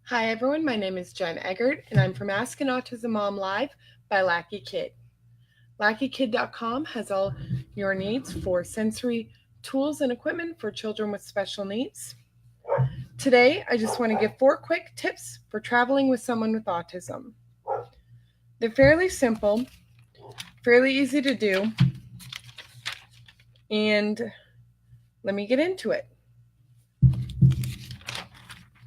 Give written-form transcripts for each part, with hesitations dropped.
Hi everyone, my name is Jen Eggert and I'm from Ask an Autism Mom Live by LakiKid. LakiKid.com has all your needs for sensory tools and equipment for children with special needs. Today, I just want to give 4 quick tips for traveling with someone with autism. They're fairly simple, fairly easy to do, and let me get into it.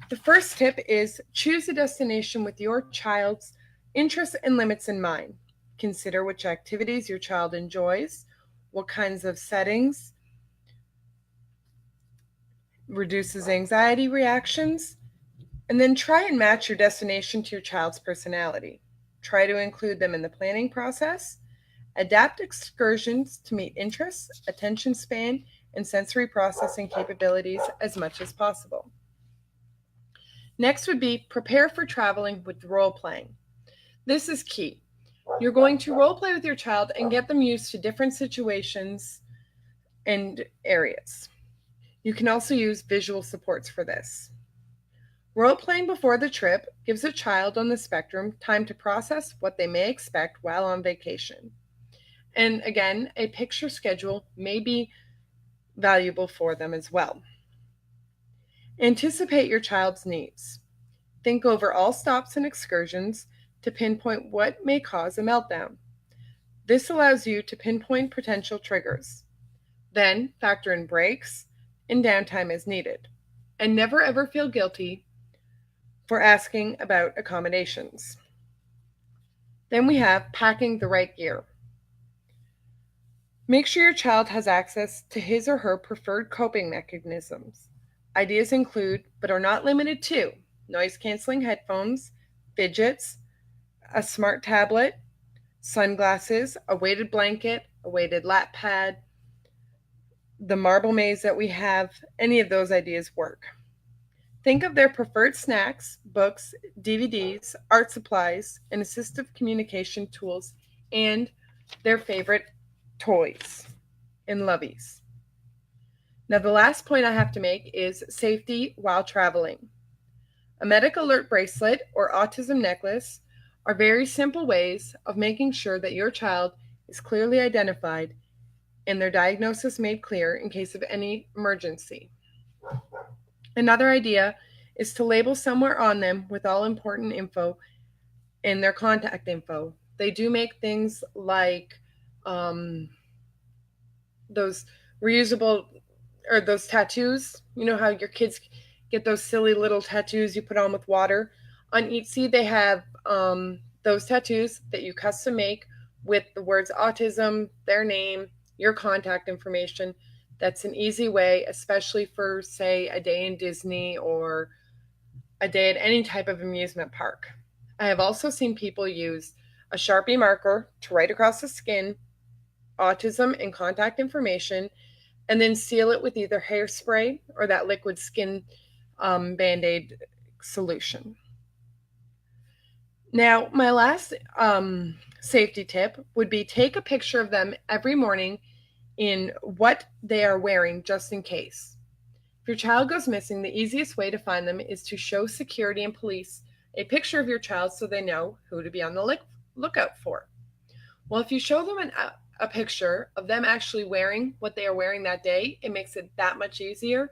The first tip is choose a destination with your child's interests and limits in mind. Consider which activities your child enjoys, what kinds of settings reduces anxiety reactions, and then try and match your destination to your child's personality. Try to include them in the planning process. Adapt excursions to meet interests, attention span, and sensory processing capabilities as much as possible. Next would be prepare for traveling with role playing. This is key. You're going to role play with your child and get them used to different situations and areas. You can also use visual supports for this. Role playing before the trip gives a child on the spectrum time to process what they may expect while on vacation. And again, a picture schedule may be valuable for them as well. Anticipate your child's needs. Think over all stops and excursions to pinpoint what may cause a meltdown. This allows you to pinpoint potential triggers. Then factor in breaks and downtime as needed. And never ever feel guilty for asking about accommodations. Then we have packing the right gear. Make sure your child has access to his or her preferred coping mechanisms. Ideas include, but are not limited to, noise-canceling headphones, fidgets, a smart tablet, sunglasses, a weighted blanket, a weighted lap pad, the marble maze that we have. Any of those ideas work. Think of their preferred snacks, books, DVDs, art supplies, and assistive communication tools, and their favorite toys and loveys. Now, the last point I have to make is safety while traveling. A medic alert bracelet or autism necklace are very simple ways of making sure that your child is clearly identified and their diagnosis made clear in case of any emergency. Another idea is to label somewhere on them with all important info and their contact info. They do make things like those reusable or those tattoos. You know how your kids get those silly little tattoos you put on with water? On Etsy, they have those tattoos that you custom make with the words autism, their name, your contact information. That's an easy way, especially for, say, a day in Disney or a day at any type of amusement park. I have also seen people use a Sharpie marker to write across the skin autism and contact information, and then seal it with either hairspray or that liquid skin Band-Aid solution. Now, my last safety tip would be take a picture of them every morning in what they are wearing just in case. If your child goes missing, the easiest way to find them is to show security and police a picture of your child so they know who to be on the lookout for. Well, if you show them a picture of them actually wearing what they are wearing that day, it makes it that much easier.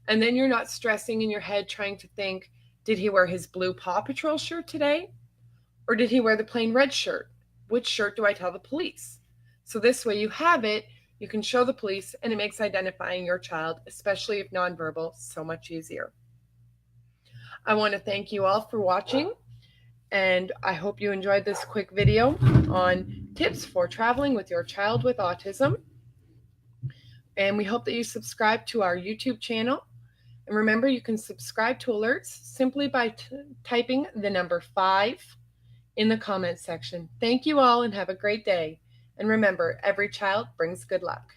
And then you're not stressing in your head trying to think, did he wear his blue Paw Patrol shirt today? Or did he wear the plain red shirt? Which shirt do I tell the police? So this way you have it, you can show the police, and it makes identifying your child, especially if nonverbal, so much easier. I want to thank you all for watching, and I hope you enjoyed this quick video on tips for traveling with your child with autism. And we hope that you subscribe to our YouTube channel. And remember, you can subscribe to alerts simply by typing the number 5 in the comments section. Thank you all and have a great day. And remember, every child brings good luck.